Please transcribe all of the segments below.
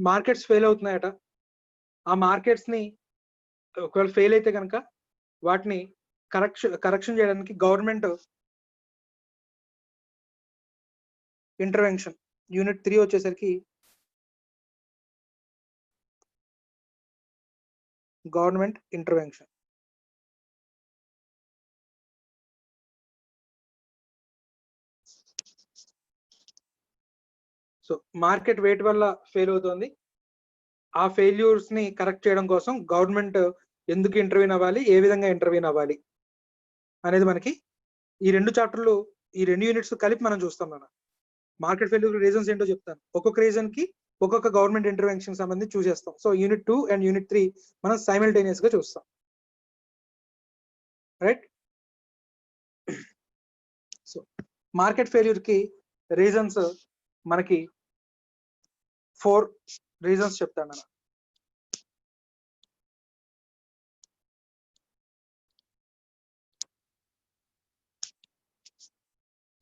Markets fail అవుతున్నాయట. ఆ markets ని ఒకవేళ ఫెయిల్ అయితే కనుక వాటిని కరెక్షన్ చేయడానికి గవర్నమెంట్ ఇంటర్వెన్షన్ యూనిట్ 3 వచ్చేసరికి గవర్నమెంట్ ఇంటర్వెన్షన్. సో మార్కెట్ వెయిట్ వల్ల ఫెయిల్ అవుతుంది. ఆ ఫెయిల్యూర్స్ ని కరెక్ట్ చేయడం కోసం గవర్నమెంట్ ఎందుకు ఇంటర్వ్యూన్ అవ్వాలి, ఏ విధంగా ఇంటర్వ్యూన్ అవ్వాలి అనేది మనకి ఈ 2 చాప్టర్లు, ఈ 2 యూనిట్స్ కలిపి మనం చూస్తాం. మనం మార్కెట్ ఫెయిల్యూర్ రీజన్స్ ఏంటో చెప్తాను. ఒక్కొక్క రీజన్ కి ఒక్కొక్క గవర్నమెంట్ ఇంటర్వెన్షన్ సంబంధించి చూసేస్తాం. సో యూనిట్ 2 అండ్ యూనిట్ 3 మనం సైమల్టేనియస్ గా చూస్తాం. రైట్. సో మార్కెట్ ఫెయిల్యూర్ కి రీజన్స్ మనకి 4 రీజన్స్ చెప్తాను నేను.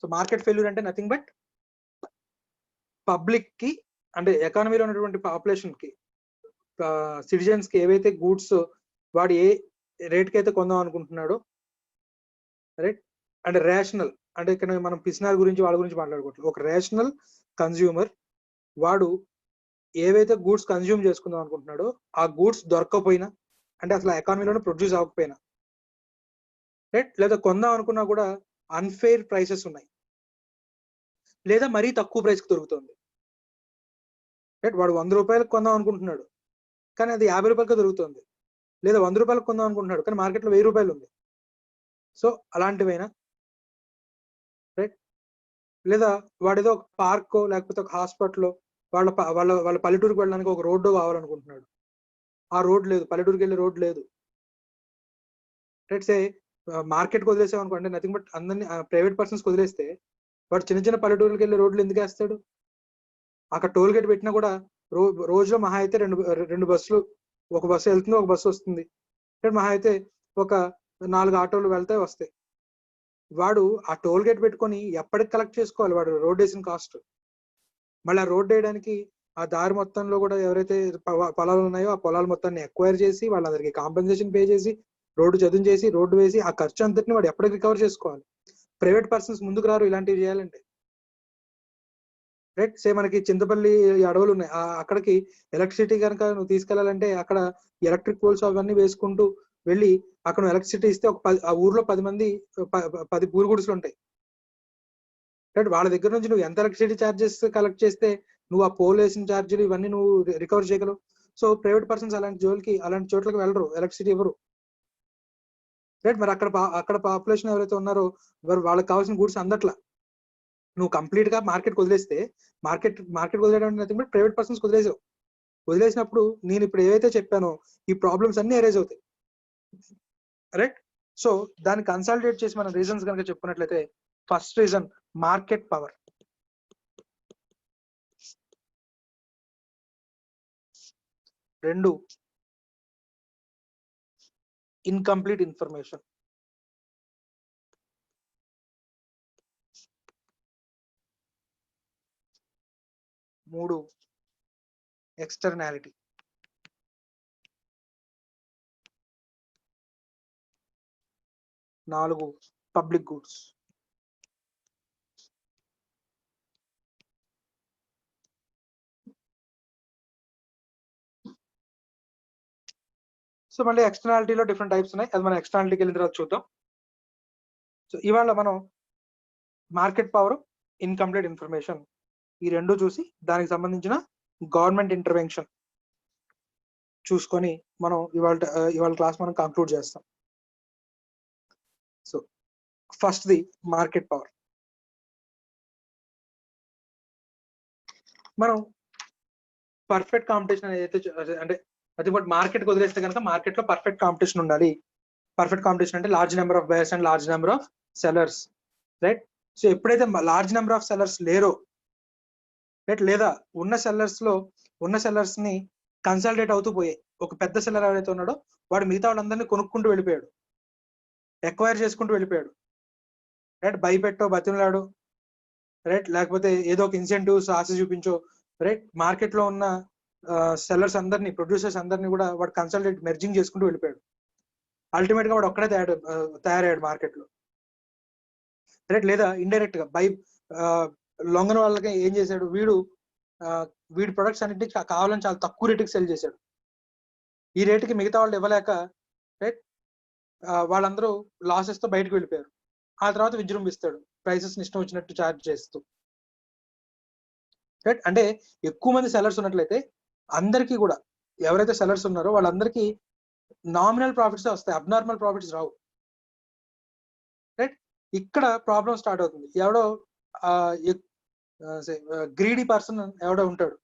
సో మార్కెట్ ఫెయిల్యూర్ అంటే నథింగ్ బట్ పబ్లిక్ కి అంటే ఎకానమీలో ఉన్నటువంటి పాపులేషన్ కి, సిటిజన్స్ కి ఏవైతే గూడ్స్ వాడు ఏ రేట్ కి అయితే కొందాం అనుకుంటున్నాడో, రైట్, అంటే రేషనల్, అంటే ఇక్కడ మనం పిసినార్ గురించి వాళ్ళ గురించి మాట్లాడుకోవట్లేదు. ఒక రేషనల్ కన్స్యూమర్ వాడు ఏవైతే గూడ్స్ కన్స్యూమ్ చేసుకుందాం అనుకుంటున్నాడో ఆ గూడ్స్ దొరకకపోయినా, అంటే అసలు ఎకానమీలోనే ప్రొడ్యూస్ అవ్వకపోయినా, రైట్, లేదా కొందాం అనుకున్నా కూడా అన్ఫెయిర్ ప్రైసెస్ ఉన్నాయి, లేదా మరీ తక్కువ ప్రైస్ కి దొరుకుతుంది. రైట్, వాడు 100 రూపాయలకు కొందాం అనుకుంటున్నాడు కానీ అది 50 రూపాయలకి దొరుకుతుంది, లేదా 100 రూపాయలకు కొందాం అనుకుంటున్నాడు కానీ మార్కెట్లో 1000 రూపాయలు ఉంది. సో అలాంటివైనా, రైట్, లేదా వాడేదో ఒక పార్క్ లేకపోతే ఒక హాస్పిటల్, వాళ్ళ వాళ్ళ పల్లెటూరుకి వెళ్ళడానికి ఒక రోడ్డు కావాలనుకుంటున్నాడు, ఆ రోడ్ లేదు, పల్లెటూరుకి వెళ్ళే రోడ్ లేదు. రైట్, సే మార్కెట్కి వదిలేసాం అనుకో, అంటే నథింగ్ బట్ అందరినీ ప్రైవేట్ పర్సన్స్ వదిలేస్తే వాడు చిన్న చిన్న పల్లెటూరుకి వెళ్ళే రోడ్లు ఎందుకు వేస్తాడు? అక్కడ టోల్ గేట్ పెట్టినా కూడా రోజులో మహా అయితే రెండు బస్సులు, ఒక బస్సు వెళ్తుంది, ఒక బస్సు వస్తుంది. మహా అయితే ఒక 4 ఆటోలు వెళ్తాయి వస్తాయి. వాడు ఆ టోల్ గేట్ పెట్టుకొని ఎప్పటికి కలెక్ట్ చేసుకోవాలి వాడు రోడ్ వేసిన కాస్ట్. మళ్ళీ ఆ రోడ్ వేయడానికి ఆ దారి మొత్తంలో కూడా ఎవరైతే పొలాలు ఉన్నాయో ఆ పొలాల మొత్తాన్ని ఎక్వైర్ చేసి వాళ్ళందరికీ కాంపెన్సేషన్ పే చేసి రోడ్డు చదును చేసి రోడ్డు వేసి ఆ ఖర్చు అంతటిని వాడు ఎప్పటికి రికవర్ చేసుకోవాలి. ప్రైవేట్ పర్సన్స్ ముందుకు రారు ఇలాంటివి చేయాలంటే. రైట్, సే మనకి చింతపల్లి అడవులు ఉన్నాయి, అక్కడికి ఎలక్ట్రిసిటీ కనుక నువ్వు తీసుకెళ్లాలంటే అక్కడ ఎలక్ట్రిక్ పోల్స్ అవన్నీ వేసుకుంటూ వెళ్ళి అక్కడ ఎలక్ట్రిసిటీ ఇస్తే ఆ ఊర్లో 10 మంది 10 పూరి గుడిసెలు ఉంటాయి. రైట్, వాళ్ళ దగ్గర నుంచి నువ్వు ఎంత ఎలక్ట్రిసిటీ ఛార్జెస్ కలెక్ట్ చేస్తే నువ్వు ఆ పోల్ వేసిన ఛార్జీలు ఇవన్నీ నువ్వు రికవర్ చేయగలవు. సో ప్రైవేట్ పర్సన్స్ అలాంటి చోట్లకి వెళ్ళరు, ఎలక్ట్రిసిటీ ఇవ్వరు. రైట్, మరి అక్కడ పాపులేషన్ ఎవరైతే ఉన్నారో వాళ్ళకి కావాల్సిన గూడ్స్ అందట్లా. నువ్వు కంప్లీట్ గా మార్కెట్ వదిలేస్తే మార్కెట్ వదిలేయడం ప్రైవేట్ పర్సన్స్ వదిలేసినప్పుడు నేను ఇప్పుడు ఏవైతే చెప్పానో ఈ ప్రాబ్లమ్స్ అన్ని అరైజ్ అవుతాయి. రైట్, సో దాన్ని కన్సాలిడేట్ చేసి మనం రీజన్స్ కనుక చెప్పుకున్నట్లయితే, ఫస్ట్ రీజన్ మార్కెట్ పవర్. రెండు, ఇన్కంప్లీట్ ఇన్ఫర్మేషన్. మూడు, ఎక్స్టర్నాలిటీ. నాలుగు, పబ్లిక్ గూడ్స్. సో మళ్ళీ ఎక్స్టర్నాలిటీలో డిఫరెంట్ టైప్స్ ఉన్నాయి, అది మనం ఎక్స్టర్నాలిటీకి వెళ్ళిన తర్వాత చూద్దాం. సో ఇవాళ మనం మార్కెట్ పవర్, ఇన్కంప్లీట్ ఇన్ఫర్మేషన్ ఈ రెండు చూసి దానికి సంబంధించిన గవర్నమెంట్ ఇంటర్వెన్షన్ చూసుకొని మనం ఇవాళ క్లాస్ మనం కంక్లూడ్ చేస్తాం. So first the market power. మనం పర్ఫెక్ట్ కాంపిటీషన్ ఏదైతే అంటే అది బట్ మార్కెట్కి వదిలేస్తే కనుక మార్కెట్లో పర్ఫెక్ట్ కాంపిటీషన్ ఉండాలి. పర్ఫెక్ట్ కాంపిటీషన్ అంటే large number of buyers and large number of sellers. Right, so ఎప్పుడైతే లార్జ్ నెంబర్ ఆఫ్ సెల్లర్స్ లేరో, రైట్, లేదా ఉన్న సెల్లర్స్ ని కన్సల్టేట్ అవుతూ పోయాయి. ఒక పెద్ద సెల్లర్ ఎవరైతే ఉన్నాడో వాడు మిగతా వాళ్ళందరినీ కొనుక్కుంటూ వెళ్ళిపోయాడు, ఎక్వైర్ చేసుకుంటూ వెళ్ళిపోయాడు. రైట్, భయపెట్టో బతిమలాడు, రైట్, లేకపోతే ఏదో ఒక ఇన్సెంటివ్స్ ఆశ చూపించో, రైట్, మార్కెట్ లో ఉన్న సెల్లర్స్ అందరినీ, ప్రొడ్యూసర్స్ అందరినీ కూడా వాడు కన్సల్టెంట్ మెర్జింగ్ చేసుకుంటూ వెళ్ళిపోయాడు. అల్టిమేట్ గా వాడు ఒక్కడే తయారయ్యాడు మార్కెట్ లో. రైట్, లేదా ఇండైరెక్ట్ గా లొంగన వాళ్ళకి ఏం చేశాడు, వీడి ప్రొడక్ట్స్ అన్నిటికీ కావాలని చాలా తక్కువ రేటుకి సెల్ చేశాడు. ఈ రేటుకి మిగతా వాళ్ళు ఇవ్వలేక రైట్ వాళ్ళందరూ లాసెస్ తో బయటకు వెళ్ళిపోయారు. ఆ తర్వాత విజృంభిస్తాడు ప్రైసెస్ ఇష్టం వచ్చినట్టు చార్జ్ చేస్తూ. రైట్, అంటే ఎక్కువ మంది సెల్లర్స్ ఉన్నట్లయితే అందరికీ కూడా, ఎవరైతే సెల్లర్స్ ఉన్నారో వాళ్ళందరికీ నామినల్ ప్రాఫిట్స్ వస్తాయి, అబ్నార్మల్ ప్రాఫిట్స్ రావు. రైట్, ఇక్కడ ప్రాబ్లం స్టార్ట్ అవుతుంది. ఎవడో గ్రీడీ పర్సన్ ఎవడో ఉంటాడు,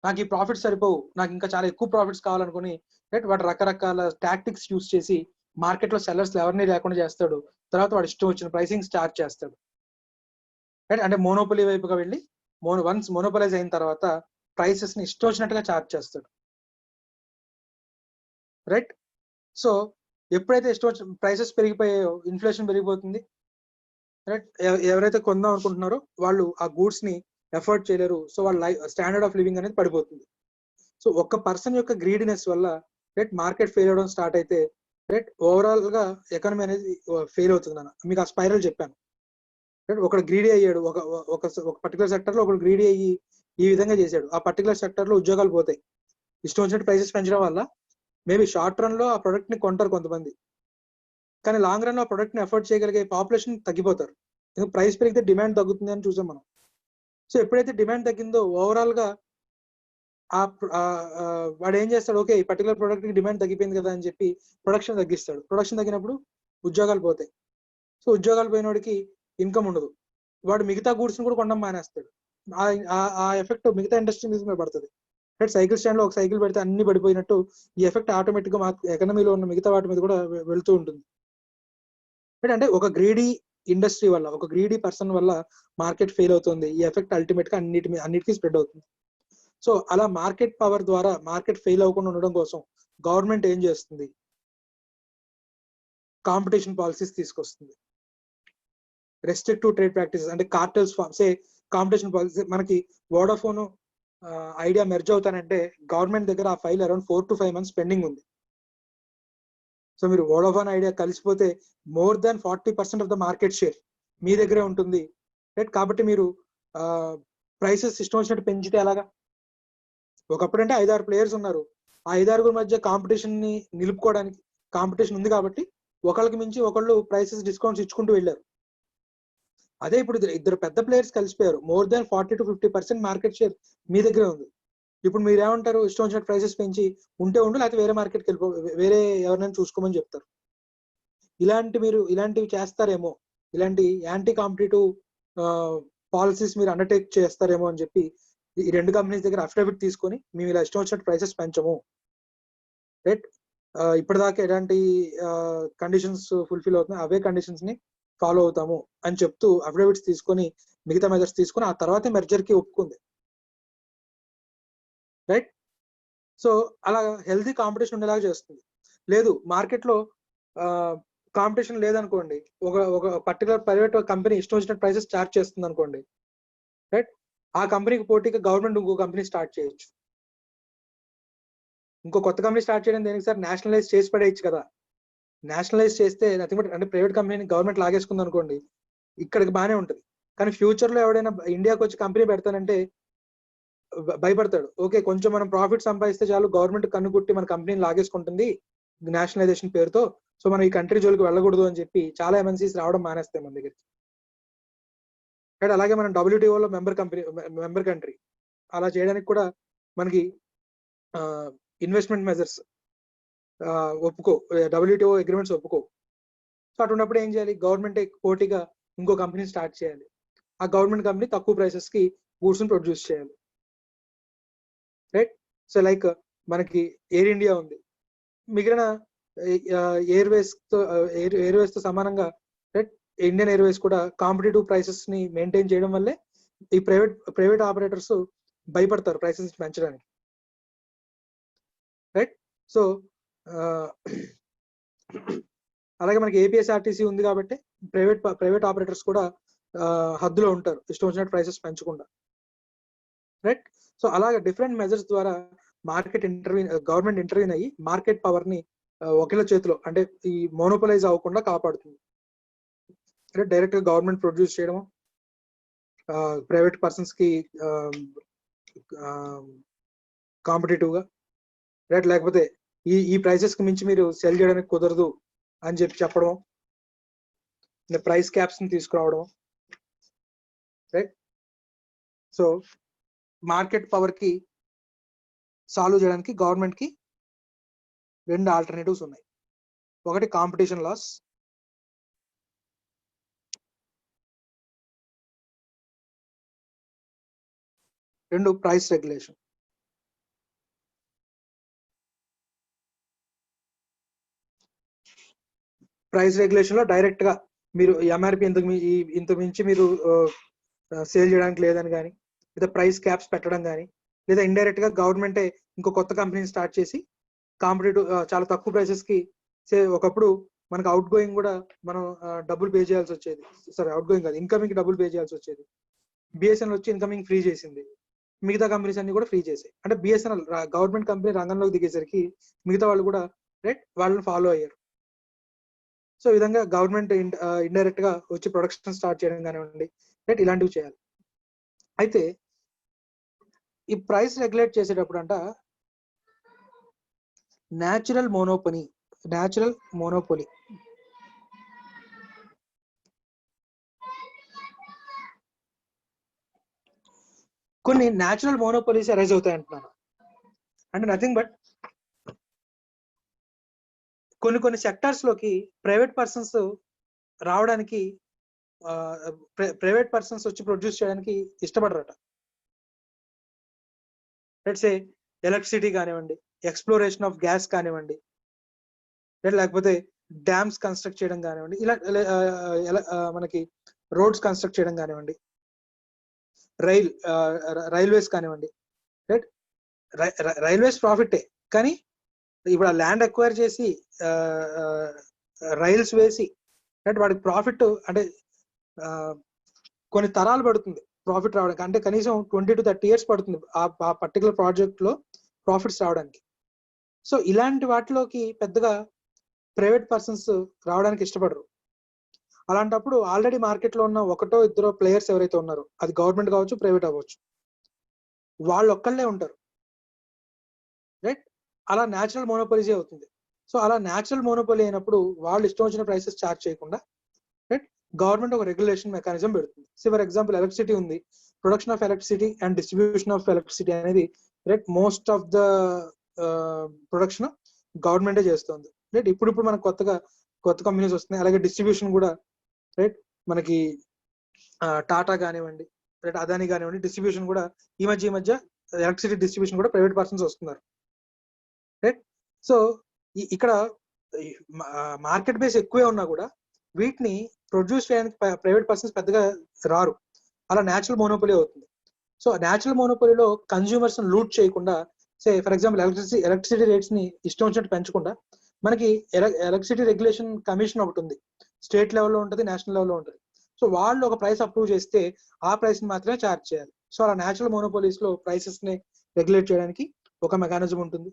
నాకు ఈ ప్రాఫిట్స్ సరిపోవు, నాకు ఇంకా చాలా ఎక్కువ ప్రాఫిట్స్ కావాలనుకుని రైట్ వాడు రకరకాల టాక్టిక్స్ యూస్ చేసి మార్కెట్ లో సెల్లర్స్ ఎవరిని లేకుండా చేస్తాడు. తర్వాత వాడు ఇష్టం వచ్చిన ప్రైసింగ్ స్టార్ట్ చేస్తాడు. రైట్, అంటే మోనోపొలీ వైపుగా వెళ్ళి వన్స్ మోనోపలైజ్ అయిన తర్వాత ప్రైసెస్ ని ఇష్టం వచ్చినట్టుగా చార్జ్ చేస్తాడు. రైట్, సో ఎప్పుడైతే ఇష్టం వచ్చిన ప్రైసెస్ పెరిగిపోయాయో ఇన్ఫ్లేషన్ పెరిగిపోతుంది. రైట్, ఎవరైతే కొందాం అనుకుంటున్నారో వాళ్ళు ఆ గూడ్స్ ని ఎఫోర్డ్ చేయలేరు. సో వాళ్ళ స్టాండర్డ్ ఆఫ్ లివింగ్ అనేది పడిపోతుంది. సో ఒక్క పర్సన్ యొక్క గ్రీడినెస్ వల్ల రైట్ మార్కెట్ ఫెయిల్ అవడం స్టార్ట్ అయితే రైట్ ఓవరాల్ గా ఎకానమీ అనేది ఫెయిల్ అవుతుంది అన్న. మీకు ఆ స్పైరల్ చెప్పాను. రైట్, ఒకడు గ్రీడీ అయ్యాడు, ఒక పర్టికులర్ సెక్టర్ లో ఒకడు గ్రీడీ అయ్యి ఈ విధంగా చేశాడు. ఆ పర్టికులర్ సెక్టర్ లో ఉద్యోగాలు పోతాయి. ఇష్టం వచ్చినట్టు ప్రైసెస్ పెంచడం వల్ల మేబీ షార్ట్ రన్ లో ఆ ప్రొడక్ట్ ని కొంటారు కొంతమంది, కానీ లాంగ్ రన్ లో ఆ ప్రొడక్ట్ ని ఎఫోర్డ్ చేయగలిగే పాపులేషన్ తగ్గిపోతారు. ప్రైస్ పెరిగితే డిమాండ్ తగ్గుతుంది అని చూసాం మనం. సో ఎప్పుడైతే డిమాండ్ తగ్గిందో ఓవరాల్ గా వాడు ఏం చేస్తాడు, ఓకే ఈ పర్టికులర్ ప్రొడక్ట్ కి డిమాండ్ తగ్గిపోయింది కదా అని చెప్పి ప్రొడక్షన్ తగ్గిస్తాడు. ప్రొడక్షన్ తగ్గినప్పుడు ఉద్యోగాలు పోతాయి. సో ఉద్యోగాలు పోయినోడికి ఇన్కమ్ ఉండదు, వాడు మిగతా గూడ్స్ ని కూడా కొనడం మానేస్తాడు. ఆ ఎఫెక్ట్ మిగతా ఇండస్ట్రీ మీద పడుతుంది. సైకిల్ స్టాండ్ లో ఒక సైకిల్ పెడితే అన్ని పడిపోయినట్టు ఈ ఎఫెక్ట్ ఆటోమేటిక్ గా ఎకనమీలో ఉన్న మిగతా వాటి మీద కూడా వెళ్తూ ఉంటుంది. అంటే ఒక గ్రీడీ ఇండస్ట్రీ వల్ల, ఒక గ్రీడీ పర్సన్ వల్ల మార్కెట్ ఫెయిల్ అవుతుంది. ఈ ఎఫెక్ట్ అల్టిమేట్ గా అన్నిటికీ స్ప్రెడ్ అవుతుంది. సో అలా మార్కెట్ పవర్ ద్వారా మార్కెట్ ఫెయిల్ అవ్వకుండా ఉండడం కోసం గవర్నమెంట్ ఏం చేస్తుంది, కాంపిటీషన్ పాలసీస్ తీసుకొస్తుంది. రెస్ట్రిక్టివ్ ట్రేడ్ ప్రాక్టీసెస్ అంటే కార్టెల్స్ ఫార్మ్స్, కాంపిటీషన్ పాలసీ. మనకి వోడాఫోన్ ఐడియా మెర్జ్ అవుతానంటే గవర్నమెంట్ దగ్గర ఆ file around 4 to 5 months pending ఉంది. సో మీరు వోడాఫోన్ ఐడియా కలిసిపోతే more than 40% of the market share మీ దగ్గరే ఉంటుంది. రైట్, కాబట్టి మీరు ప్రైసెస్ ఇష్టం వచ్చినట్టు పెంచితే ఎలాగా? ఒకప్పుడు అంటే 5-6 ప్లేయర్స్ ఉన్నారు, ఆ 5-6 మధ్య కాంపిటీషన్ ని నిలుపుకోవడానికి కాంపిటీషన్ ఉంది కాబట్టి ఒకళ్ళకి మించి ఒకళ్ళు ప్రైసెస్ డిస్కౌంట్స్ ఇచ్చుకుంటూ వెళ్ళారు. అదే ఇప్పుడు ఇద్దరు పెద్ద ప్లేయర్స్ కలిసిపోయారు, more than 40 to 50% market share మీ దగ్గరే ఉంది. ఇప్పుడు మీరు ఏమంటారు, ఇష్టం వచ్చినట్టు ప్రైసెస్ పెంచి ఉంటే ఉండు, లేకపోతే వేరే మార్కెట్కి వెళ్ళిపో, వేరే ఎవరినైనా చూసుకోమని చెప్తారు. ఇలాంటివి చేస్తారేమో, ఇలాంటి యాంటీ కాంపిటేటివ్ పాలసీస్ మీరు అండర్టేక్ చేస్తారేమో అని చెప్పి ఈ 2 కంపెనీస్ దగ్గర అఫిడవిట్ తీసుకొని మేము ఇలా ఇష్టం వచ్చినట్టు ప్రైసెస్ పెంచము, రైట్ ఇప్పటిదాకా ఎలాంటి కండిషన్స్ ఫుల్ఫిల్ అవుతున్నాయి అవే కండిషన్స్ ని ఫాలో అవుతాము అని చెప్తూ అఫిడవిట్స్ తీసుకొని మిగతా మెజర్స్ తీసుకొని ఆ తర్వాత మెర్జర్ కి ఒప్పుకుంది. రైట్, సో అలా హెల్తీ కాంపిటీషన్ ఉండేలాగా చేస్తుంది. లేదు మార్కెట్ లో కాంపిటీషన్ లేదనుకోండి, ఒక పర్టికులర్ ప్రైవేట్ కంపెనీ ఇష్టం వచ్చినట్టు ప్రైసెస్ చార్జ్ చేస్తుంది అనుకోండి, రైట్ ఆ కంపెనీకి పోటీగా గవర్నమెంట్ ఇంకో కంపెనీ స్టార్ట్ చేయొచ్చు. ఇంకో కొత్త కంపెనీ స్టార్ట్ చేయడం దేనికి సార్? నేషనలైజ్ చేసి పడేయచ్చు కదా. నేషనలైజ్ చేస్తే నథింగ్ బట్ అంటే ప్రైవేట్ కంపెనీని గవర్నమెంట్ లాగేసుకుంది అనుకోండి, ఇక్కడికి బాగానే ఉంటుంది. కానీ ఫ్యూచర్ లో ఎవడైనా ఇండియాకి వచ్చి కంపెనీ పెడతానంటే భయపడతాడు. ఓకే కొంచెం మనం ప్రాఫిట్ సంపాదిస్తే చాలు, గవర్నమెంట్ కన్నుకుట్టి మన కంపెనీని లాగేసుకుంటుంది నేషనలైజేషన్ పేరుతో, సో మనం ఈ కంట్రీ జోలికి వెళ్ళకూడదు అని చెప్పి చాలా ఎంఎన్సీస్ రావడం మానేస్తాయి మన దగ్గరికి. అండ్ అలాగే మనం WTOలో మెంబర్ కంట్రీ, అలా చేయడానికి కూడా మనకి ఇన్వెస్ట్మెంట్ మెజర్స్ ఒప్పుకో, WTO అగ్రిమెంట్స్ ఒప్పుకో. సో అటున్నప్పుడు ఏం చేయాలి, గవర్నమెంట్ పోటీగా ఇంకో కంపెనీ స్టార్ట్ చేయాలి. ఆ గవర్నమెంట్ కంపెనీ తక్కువ ప్రైసెస్ కి గూడ్స్ ని ప్రొడ్యూస్ చేయాలి. రైట్, సో లైక్ మనకి ఎయిర్ ఇండియా ఉంది, మిగిలిన ఎయిర్వేస్ తో సమానంగా రైట్ ఇండియన్ ఎయిర్వేస్ కూడా కాంపిటేటివ్ ప్రైసెస్ ని మెయింటైన్ చేయడం వల్లే ఈ ప్రైవేట్ ఆపరేటర్స్ భయపడతారు ప్రైసెస్ పెంచడానికి. రైట్, సో అలాగే మనకి APSRTC ఉంది కాబట్టి ప్రైవేట్ ఆపరేటర్స్ కూడా హద్దులో ఉంటారు, ఇష్టం వచ్చినట్టు ప్రైసెస్ పెంచకుండా. రైట్, సో అలాగే డిఫరెంట్ మెజర్స్ ద్వారా గవర్నమెంట్ ఇంటర్వ్యూన్ అయ్యి మార్కెట్ పవర్ ని ఒకళ్ళ చేతిలో అంటే ఈ మోనోపలైజ్ అవ్వకుండా కాపాడుతుంది. అంటే డైరెక్ట్ గా గవర్నమెంట్ ప్రొడ్యూస్ చేయడం, ప్రైవేట్ పర్సన్స్ కి కాంపిటేటివ్ గా, రైట్, లేకపోతే ఈ ప్రైసెస్ కి మించి మీరు సెల్ చేయడానికి కుదరదు అని చెప్పడం, ప్రైస్ క్యాప్స్ ని తీసుకురావడం, రైట్. సో మార్కెట్ పవర్ కి సాల్వ్ చేయడానికి గవర్నమెంట్ కి 2 ఆల్టర్నేటివ్స్ ఉన్నాయి. ఒకటి కాంపిటీషన్ లాస్, రెండు ప్రైస్ రెగ్యులేషన్. ప్రైస్ రెగ్యులేషన్ లో డైరెక్ట్ గా మీరు ఎంఆర్పి ఇంత మించి మీరు సేల్ చేయడానికి లేదని కానీ, లేదా ప్రైస్ క్యాప్స్ పెట్టడం కానీ, లేదా ఇండైరెక్ట్ గా గవర్నమెంటే ఇంకో కొత్త కంపెనీని స్టార్ట్ చేసి కాంపిటేటివ్ చాలా తక్కువ ప్రైసెస్ కి ఒకప్పుడు మనకు అవుట్ గోయింగ్ కూడా మనం డబ్బులు పే చేయాల్సి వచ్చేది. సరే, అవుట్ గోయింగ్ కాదు, ఇన్కమింగ్ డబ్బులు పే చేయాల్సి వచ్చేది. బిఎస్ఎన్ఎల్ వచ్చి ఇన్కమింగ్ ఫ్రీ చేసింది, మిగతా కంపెనీస్ అన్ని కూడా ఫ్రీ చేసాయి. అంటే బిఎస్ఎన్ఎల్ గవర్నమెంట్ కంపెనీ రంగంలోకి దిగేసరికి మిగతా వాళ్ళు కూడా రైట్ వాళ్ళని ఫాలో అయ్యారు. సో ఈ విధంగా గవర్నమెంట్ ఇండైరెక్ట్ గా వచ్చి ప్రొడక్షన్ స్టార్ట్ చేయడం కానివ్వండి, రైట్, ఇలాంటివి చేయాలి. అయితే ఈ ప్రైస్ రెగ్యులేట్ చేసేటప్పుడు అంట న్యాచురల్ మోనోపొలీ కొన్ని న్యాచురల్ మోనోపొలీస్ అరైజ్ అవుతాయి అంటున్నాను. అంటే నథింగ్ బట్ కొన్ని సెక్టార్స్ లోకి ప్రైవేట్ పర్సన్స్ రావడానికి, ప్రైవేట్ పర్సన్స్ వచ్చి ప్రొడ్యూస్ చేయడానికి ఇష్టపడరట. లెట్స్ సే ఎలక్ట్రిసిటీ కానివ్వండి, ఎక్స్ప్లోరేషన్ ఆఫ్ గ్యాస్ కానివ్వండి, లేకపోతే డ్యామ్స్ కన్స్ట్రక్ట్ చేయడం కానివ్వండి, ఇలా మనకి రోడ్స్ కన్స్ట్రక్ట్ చేయడం కానివ్వండి, రైల్వేస్ కానివ్వండి, రైట్. రైల్వేస్ ప్రాఫిటే, కానీ ఇప్పుడు ఆ ల్యాండ్ అక్వైర్ చేసి రైల్స్ వేసి రైట్ వాడికి ప్రాఫిట్ అంటే కొన్ని తరాలు పడుతుంది ప్రాఫిట్ రావడానికి. అంటే కనీసం 20 to 30 years పడుతుంది ఆ పర్టికులర్ ప్రాజెక్ట్ లో ప్రాఫిట్స్ రావడానికి. సో ఇలాంటి వాటిలోకి పెద్దగా ప్రైవేట్ పర్సన్స్ రావడానికి ఇష్టపడరు. అలాంటప్పుడు ఆల్రెడీ మార్కెట్ లో ఉన్న ఒకటో ఇద్దరు ప్లేయర్స్ ఎవరైతే ఉన్నారో, అది గవర్నమెంట్ కావచ్చు, ప్రైవేట్ అవ్వచ్చు, వాళ్ళు ఒక్కళ్ళే ఉంటారు, రైట్. అలా న్యాచురల్ మోనోపొలీజే అవుతుంది. సో అలా న్యాచురల్ మోనోపొలీ అయినప్పుడు వాళ్ళు ఇష్టం వచ్చిన ప్రైసెస్ చార్జ్ చేయకుండా, రైట్, గవర్నమెంట్ ఒక రెగ్యులేషన్ మెకానిజం పెడుతుంది. ఫర్ ఎగ్జాంపుల్ ఎలక్ట్రిసిటీ ఉంది, production of electricity and distribution of electricity అనేది right most of the production గవర్నమెంటే చేస్తుంది, రైట్. ఇప్పుడు మనకు కొత్త కంపెనీస్ వస్తున్నాయి. అలాగే డిస్ట్రిబ్యూషన్ కూడా రైట్ మనకి టాటా కానివ్వండి, రైట్, అదాని కానివ్వండి, డిస్ట్రిబ్యూషన్ కూడా ఈ మధ్య ఎలక్ట్రిసిటీ డిస్ట్రిబ్యూషన్ కూడా ప్రైవేట్ పర్సన్స్ వస్తున్నారు, రైట్. సో ఇక్కడ మార్కెట్ బేస్ ఎక్కువే ఉన్నా కూడా వీటిని ప్రొడ్యూస్ చేయడానికి ప్రైవేట్ పర్సన్స్ పెద్దగా రారు. అలా న్యాచురల్ మోనోపొలీ అవుతుంది. సో న్యాచురల్ మోనోపొలీలో కన్స్యూమర్స్ లూట్ చేయకుండా, ఫర్ ఎగ్జాంపుల్ ఎలక్ట్రిసిటీ రేట్స్ ని ఇష్టం వచ్చినట్టు పెంచకుండా, మనకి ఎలక్ట్రిసిటీ రెగ్యులేషన్ కమిషన్ ఒకటి ఉంది, స్టేట్ లెవెల్లో ఉంటుంది, నేషనల్ లెవెల్లో ఉంటుంది. సో వాళ్ళు ఒక ప్రైస్ అప్రూవ్ చేస్తే ఆ ప్రైస్ ని మాత్రమే ఛార్జ్ చేయాలి. సో అలా న్యాచురల్ మోనోపొలీస్ లో ప్రైసెస్ ని రెగ్యులేట్ చేయడానికి ఒక మెకానిజం ఉంటుంది.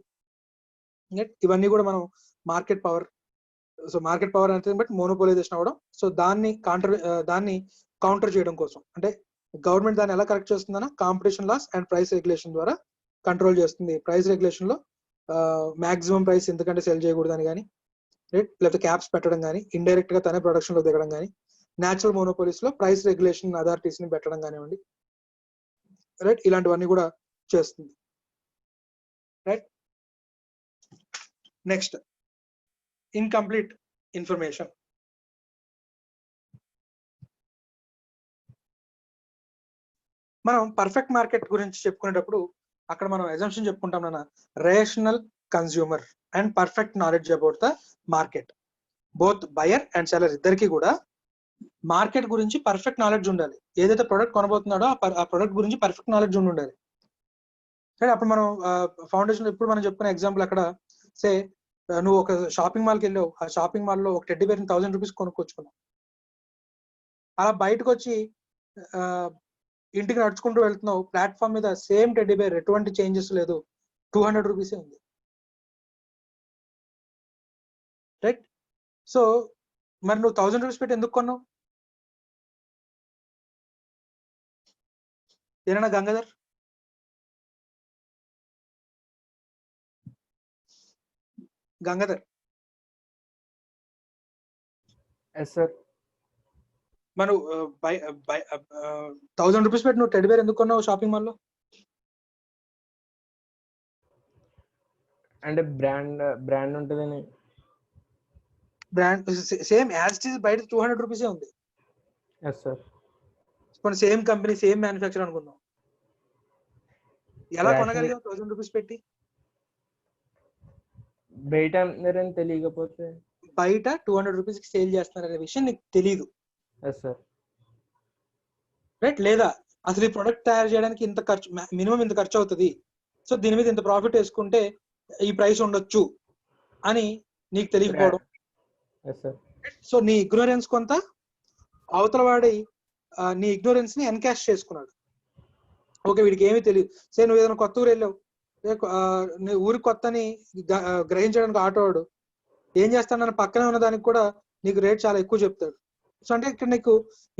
ఇవన్నీ కూడా మనం market power, so market power అంటే బట్టి మోనోపోలైజేషన్ అవ్వడం, సో దాన్ని కౌంటర్ చేయడం కోసం, అంటే గవర్నమెంట్ దాన్ని ఎలా కరెక్ట్ చేస్తుందన్నా competition laws and price regulation ద్వారా కంట్రోల్ చేస్తుంది. ప్రైస్ రెగ్యులేషన్ లో మాక్సిమం ప్రైస్ ఎందుకంటే సెల్ చేయకూడదని కానీ, రైట్, లేకపోతే క్యాప్స్ పెట్టడం కానీ, ఇండైరెక్ట్ గా తనే ప్రొడక్షన్ లో దిగడం కానీ, న్యాచురల్ మోనోపోలీస్ లో ప్రైస్ రెగ్యులేషన్ అథారిటీస్ ని పెట్టడం కానివ్వండి, రైట్, ఇలాంటివన్నీ కూడా చేస్తుంది, రైట్. Next, incomplete information. మనం పర్ఫెక్ట్ మార్కెట్ గురించి చెప్పుకునేటప్పుడు అక్కడ మనం అజంప్షన్ చెప్పుకుంటాం నాన్న, rational consumer and perfect knowledge about the market. Both buyer and seller ఇద్దరికి కూడా మార్కెట్ గురించి పర్ఫెక్ట్ నాలెడ్జ్ ఉండాలి. ఏదైతే ప్రొడక్ట్ కొనబోతున్నాడో ఆ ప్రొడక్ట్ గురించి పర్ఫెక్ట్ నాలెడ్జ్ ఉండాలి. సరే, అప్పుడు మనం ఫౌండేషన్ ఇప్పుడు మనం చెప్పుకునే ఎగ్జాంపుల్ అక్కడ సే నువ్వు ఒక షాపింగ్ మాల్కి వెళ్ళావు, ఆ షాపింగ్ మాల్ లో ఒక టెడ్డీ బేర్ 1000 రూపీస్ కొనుక్కొచ్చుకున్నావు. అలా బయటకు వచ్చి ఇంటికి నడుచుకుంటూ వెళ్తున్నావు, ప్లాట్ఫామ్ మీద సేమ్ టెడ్డీ బేర్, ఎటువంటి చేంజెస్ లేదు, 200 రూపీసే ఉంది, రైట్? సో మరి నువ్వు 1000 రూపీస్ పెట్టి ఎందుకు కొన్నావు? ఏనా గంగాధర్? Gangadhar yes sir. మనం 1000 రూపీస్ పెట్టి నువ్వు టెడ్డీ బేర్ ఎందుకు కొన్నావు షాపింగ్ మాల్లో? అంటే బ్రాండ్ ఉంటుందని. Brand same as it is బయట 200 రూపీసే ఉంది. Yes sir. Same company same manufacture అనుకుందాం, ఎలా కొనగలిగావు 1000 రూపీస్ పెట్టి? బయట అమ్ముతున్నారని తెలియకపోతే. బయట 200 రూపీస్ కి సేల్ చేస్తున్నారు అనే విషయం నీకు తెలియదు, ఎస్ సార్. రైట్? లేదా అసలు ఈ ప్రొడక్ట్ తయారు చేయడానికి ఇంత ఖర్చు, మినిమం ఇంత ఖర్చు అవుతుంది, సో దీని మీద ఇంత ప్రాఫిట్ వేసుకుంటే ఈ ప్రైస్ ఉండొచ్చు అని నీకు తెలియకపోవడం. సో నీ ఇగ్నోరెన్స్ కొంత, అవతల వాడి నీ ఇగ్నోరెన్స్ ని ఎన్కాష్ చేసుకున్నాడు. ఓకే వీడికి ఏమీ తెలియదు. సరే నువ్వు ఏదైనా కొత్త ఊరు వెళ్ళావు, ఊరికి కొత్తని గ్రహించడానికి ఆటోవాడు ఏం చేస్తాడని పక్కనే ఉన్న దానికి కూడా నీకు రేట్ చాలా ఎక్కువ చెప్తాడు. సో అంటే ఇక్కడ నీకు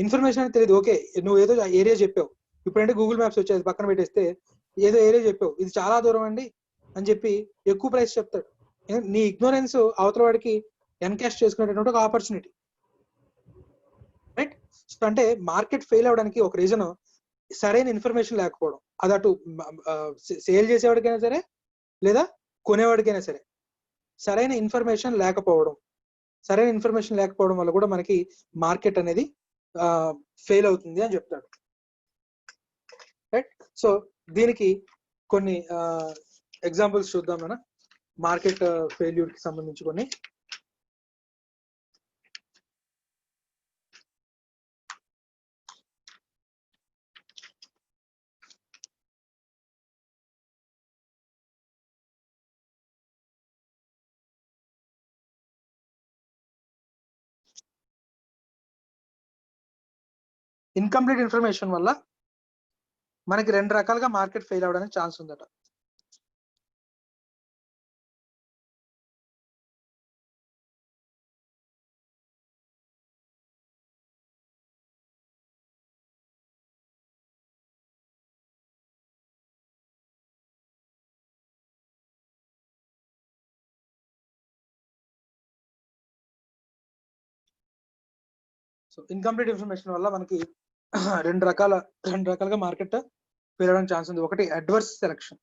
ఇన్ఫర్మేషన్ అనేది తెలియదు. ఓకే నువ్వు ఏదో ఏరియా చెప్పావు, ఇప్పుడంటే గూగుల్ మ్యాప్స్ వచ్చేది పక్కన పెట్టేస్తే ఏదో ఏరియా చెప్పావు, ఇది చాలా దూరం అండి అని చెప్పి ఎక్కువ ప్రైస్ చెప్తాడు. నీ ఇగ్నోరెన్స్ అవతల వాడికి ఎన్కాష్ చేసుకునేటటువంటి ఒక ఆపర్చునిటీ, రైట్? సో అంటే మార్కెట్ ఫెయిల్ అవడానికి ఒక రీజన్ సరైన ఇన్ఫర్మేషన్ లేకపోవడం. అది అటు సేల్ చేసేవాడికైనా సరే లేదా కొనేవాడికైనా సరే సరైన ఇన్ఫర్మేషన్ లేకపోవడం. సరైన ఇన్ఫర్మేషన్ లేకపోవడం వల్ల కూడా మనకి మార్కెట్ అనేది ఫెయిల్ అవుతుంది అని చెప్తాడు, రైట్? సో దీనికి కొన్ని ఎగ్జాంపుల్స్ చూద్దాం మనం మార్కెట్ ఫెయిల్యూర్ కి సంబంధించి కొన్ని. ఇన్కంప్లీట్ ఇన్ఫర్మేషన్ వల్ల మనకి 2 రకాలుగా మార్కెట్ ఫెయిల్ అవడానికి ఛాన్స్ ఉందట. సో ఇన్కంప్లీట్ ఇన్ఫర్మేషన్ వల్ల మనకి 2 రకాలుగా మార్కెట్ ఫెయిల్ అవడానికి ఛాన్స్ ఉంది. ఒకటి అడ్వర్స్ సెలక్షన్.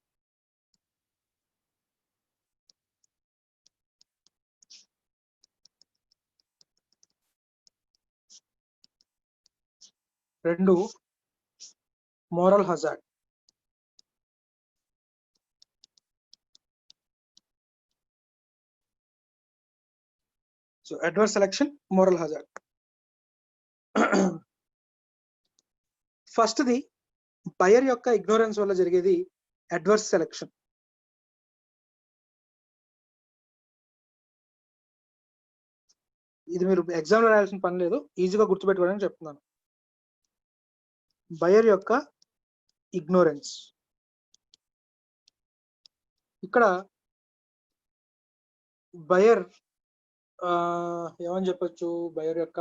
రెండు moral hazard. So adverse selection, moral hazard. First the buyer యొక్క ఇగ్నోరెన్స్ వల్ల జరిగేది అడ్వర్స్ సెలక్షన్. ఇది మీరు ఎగ్జామ్ లో రాయాల్సిన పని లేదు, ఈజీగా గుర్తుపెట్టుకోవడానికి చెప్తున్నాను. బయర్ యొక్క ఇగ్నోరెన్స్. ఇక్కడ బయర్ ఏమని చెప్పొచ్చు, బయర్ యొక్క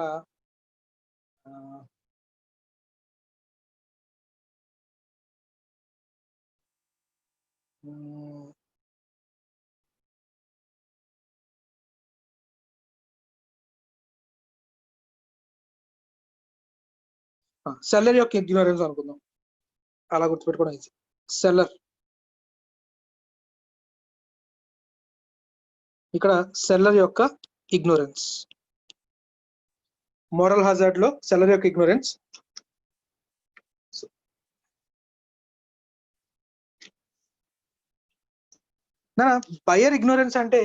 సెల్లర్ యొక్క ఇగ్నోరెన్స్ అనుకుందాం, అలా గుర్తుపెట్టుకోవడం ఈజీ. సెల్లర్, ఇక్కడ సెల్లర్ యొక్క ఇగ్నోరెన్స్. మోరల్ హజార్డ్ లో సెల్లర్ యొక్క ఇగ్నోరెన్స్. బయర్ ఇగ్నోరెన్స్ అంటే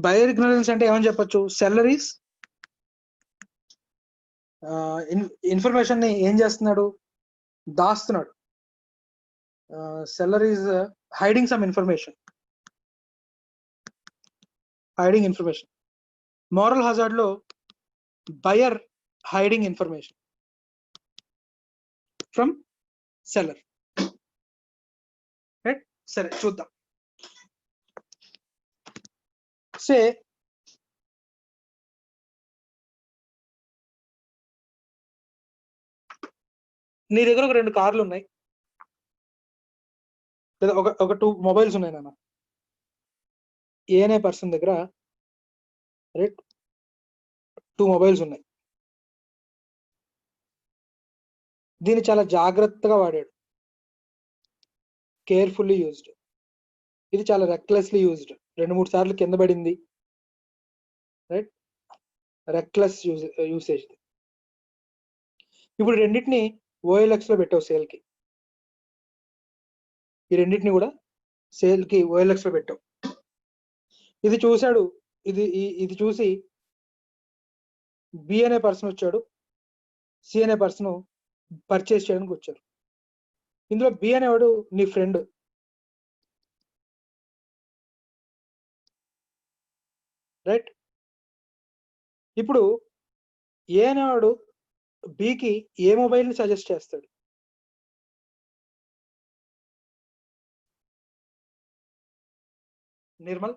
బయర్ ఇగ్నోరెన్స్ అంటే ఏమని చెప్పొచ్చు, సెల్లర్ ఈస్ ఇన్ఫర్మేషన్ ని ఏం చేస్తున్నాడు, దాస్తున్నాడు. Seller is hiding some information, hiding information. Moral hazard లో buyer hiding information. From seller. Right, సరే చూద్దాం. సే నీ దగ్గర ఒక 2 కార్లు ఉన్నాయి, లేదా ఒక 2 మొబైల్స్ ఉన్నాయి నాన్న. ఏ అనే పర్సన్ దగ్గర రైట్ 2 మొబైల్స్ ఉన్నాయి. దీన్ని చాలా జాగ్రత్తగా వాడాడు, కేర్ఫుల్లీ యూజ్డ్. ఇది చాలా రెక్లెస్లీ యూజ్డ్, 2-3 సార్లు కింద పడింది. Right, reckless usage. ఇప్పుడు రెండింటిని OLX లో పెట్టావు సేల్కి. ఈ రెండింటిని కూడా సేల్కి OLX లో పెట్టావు. ఇది చూశాడు, ఇది చూసి బి అనే పర్సన్ వచ్చాడు, సి అనే పర్సన్ పర్చేస్ చేయడానికి వచ్చారు. ఇందులో బి అనేవాడు నీ ఫ్రెండ్. రైట్, ఇప్పుడు ఏ అనేవాడు బికి ఏ మొబైల్ ని సజెస్ట్ చేస్తాడు? నిర్మల్,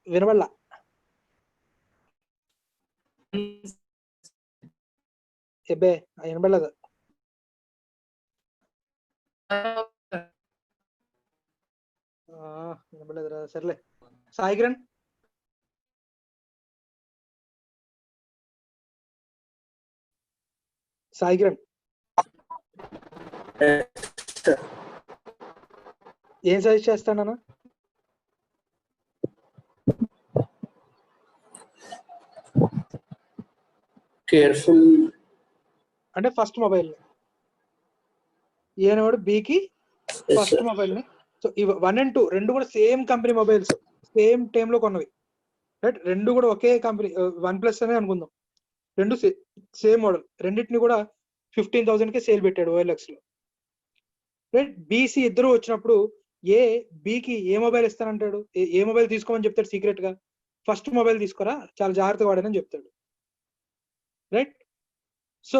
వినబడలా? ఎబ్బే వినబడలేదు. వినబడలేదురా, సర్లే. సాయికిరణ్, సాయికిరణ్ ఏం సజెస్ట్ చేస్తానన్నా? కేర్ఫుల్ అంటే ఫస్ట్ మొబైల్ ఏనాడు బికి ఫస్ట్ మొబైల్ ని. సో 1 and 2 రెండు కూడా same company mobiles, same time లో కొన్నవి. రైట్, రెండు కూడా ఒకే కంపెనీ, OnePlus అనే అనుకుందాం. రెండు సేమ్ మోడల్, రెండింటిని కూడా 15,000 కి సేల్ పెట్టాడు OLX లో. రైట్, బీసీ ఇద్దరు వచ్చినప్పుడు ఏ బికి ఏ మొబైల్ ఇస్తానంటాడు? ఏ మొబైల్ తీసుకోమని చెప్తాడు సీక్రెట్ గా? ఫస్ట్ మొబైల్ తీసుకోరా, చాలా జాగ్రత్తగా వాడని చెప్తాడు. రైట్, సో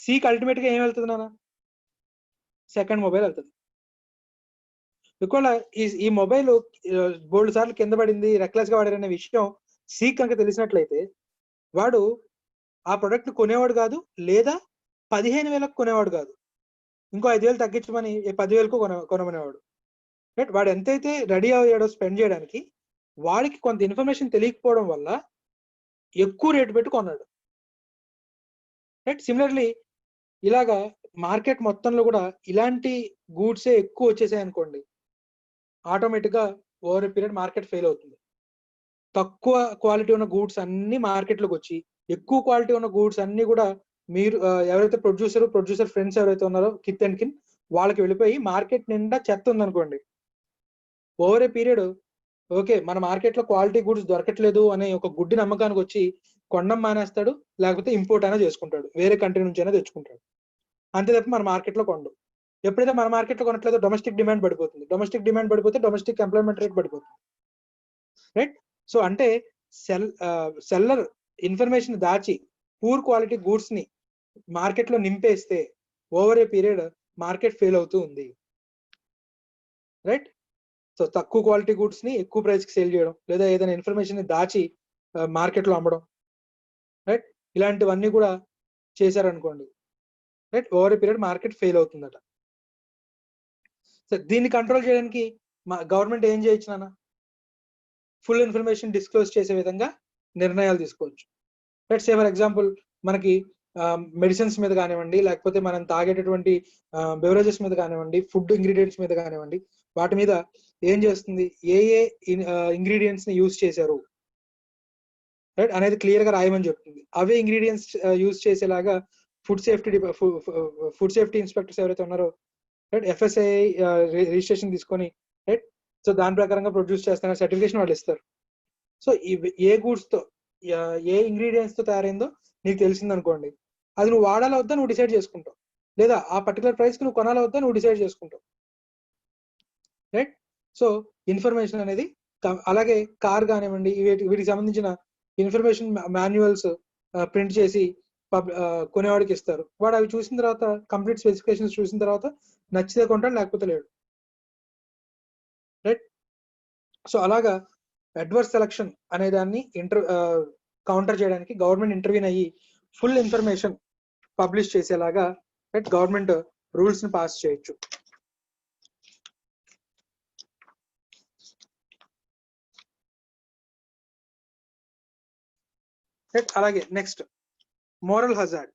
సికి అల్టిమేట్ గా ఏం వెళ్తుంది నాన్న? సెకండ్ మొబైల్ వెళ్తుంది. ఒకవేళ ఈ మొబైల్ బోల్డ్ సార్లు కింద పడింది, రెక్లెస్ గా వాడారనే విషయం సి కనుక తెలిసినట్లయితే వాడు ఆ ప్రొడక్ట్ కొనేవాడు కాదు, లేదా 15,000కు కొనేవాడు కాదు, ఇంకో 5,000 తగ్గించమని 10,000కు కొనమనేవాడు. రైట్, వాడు ఎంతైతే రెడీ అయ్యాడో స్పెండ్ చేయడానికి, వాడికి కొంత ఇన్ఫర్మేషన్ తెలియకపోవడం వల్ల ఎక్కువ రేటు పెట్టి కొన్నాడు. రైట్, సిమిలర్లీ ఇలాగా మార్కెట్ మొత్తంలో కూడా ఇలాంటి గూడ్సే ఎక్కువ వచ్చేసాయి అనుకోండి, ఆటోమేటిక్ గా over a period market fail అవుతుంది. తక్కువ క్వాలిటీ ఉన్న గూడ్స్ అన్ని మార్కెట్ లోకి వచ్చి, ఎక్కువ క్వాలిటీ ఉన్న గూడ్స్ అన్ని కూడా మీరు ఎవరైతే ప్రొడ్యూసర్ ఫ్రెండ్స్ ఎవరైతే ఉన్నారో కిత్ అండ్ కిన్, వాళ్ళకి వెళ్ళిపోయి మార్కెట్ నిండా చెత్త ఉందనుకోండి, ఓవర్ ఏ పీరియడ్ ఓకే మన మార్కెట్ లో క్వాలిటీ గూడ్స్ దొరకట్లేదు అనే ఒక గుడ్డి నమ్మకానికి వచ్చి కొండం మానేస్తాడు, లేకపోతే ఇంపోర్ట్ అయినా చేసుకుంటాడు, వేరే కంట్రీ నుంచి అయినా తెచ్చుకుంటాడు. అంతే తప్ప మన మార్కెట్ లో కొండు. ఎప్పుడైతే మన మార్కెట్ లో కొనట్లేదో డొమెస్టిక్ డిమాండ్ పడిపోతుంది, డొమెస్టిక్ డిమాండ్ పడిపోతే డొమెస్టిక్ ఎంప్లాయ్మెంట్ రేట్ పడిపోతుంది. రైట్, సో అంటే సెల్లర్ ఇన్ఫర్మేషన్ దాచి పూర్ క్వాలిటీ గూడ్స్ ని మార్కెట్ లో నింపేస్తే over a period market fail అవుతూ ఉంది. రైట్, సో తక్కువ క్వాలిటీ గూడ్స్ ని ఎక్కువ ప్రైస్ కి సేల్ చేయడం, లేదా ఏదైనా ఇన్ఫర్మేషన్ ని దాచి మార్కెట్ లో అమ్మడం, రైట్, ఇలాంటివన్నీ కూడా చేశారనుకోండి, right, over a period market fail అవుతుందట. సో దీన్ని కంట్రోల్ చేయడానికి గవర్నమెంట్ ఏం చేయొచ్చు నాన్న? ఫుల్ ఇన్ఫర్మేషన్ డిస్క్లోజ్ చేసే విధంగా నిర్ణయాలు తీసుకోవచ్చు. రైట్, సే ఫర్ ఎగ్జాంపుల్ మనకి మెడిసిన్స్ మీద కానివ్వండి, లేకపోతే మనం తాగేటటువంటి బెవరేజెస్ మీద కానివ్వండి, ఫుడ్ ఇంగ్రీడియంట్స్ మీద కానివ్వండి, వాటి మీద ఏం చేస్తుంది, ఏ ఇంగ్రీడియంట్స్ ని యూజ్ చేశారు రైట్ అనేది క్లియర్ గా రాయమని చెప్తుంది. అవే ఇంగ్రీడియంట్స్ యూజ్ చేసేలాగా ఫుడ్ సేఫ్టీ ఇన్స్పెక్టర్స్ ఎవరైతే ఉన్నారో రైట్, FSSAI రిజిస్ట్రేషన్ తీసుకొని రైట్, సో దాని ప్రకారంగా ప్రొడ్యూస్ చేస్తున్న సర్టిఫికేషన్ వాళ్ళు ఇస్తారు. సో ఏ గూడ్స్ తో ఏ ఇంగ్రీడియంట్స్ తో తయారైందో నీకు తెలిసింది అనుకోండి, అది నువ్వు వాడాలా వద్దా నువ్వు డిసైడ్ చేసుకుంటావు, లేదా ఆ పర్టికులర్ ప్రైస్ కి నువ్వు కొనాలా వద్దా నువ్వు డిసైడ్ చేసుకుంటావు. రైట్, సో ఇన్ఫర్మేషన్ అనేది అలాగే కార్ కానివ్వండి, వీటికి సంబంధించిన ఇన్ఫర్మేషన్ మాన్యువల్స్ ప్రింట్ చేసి కొనేవాడికి ఇస్తారు. వాడు అవి చూసిన తర్వాత కంప్లీట్ స్పెసిఫికేషన్స్ చూసిన తర్వాత నచ్చితే కొంటాడు, లేకపోతే లేడు. రైట్. సో అలాగా అడ్వర్స్ సెలక్షన్ అనే దాన్ని కౌంటర్ చేయడానికి గవర్నమెంట్ ఇంటర్వ్యూన్ అయ్యి ఫుల్ ఇన్ఫర్మేషన్ పబ్లిష్ చేసేలాగా రైట్ గవర్నమెంట్ రూల్స్ ని పాస్ చేయొచ్చు. రైట్. అలాగే next moral hazard.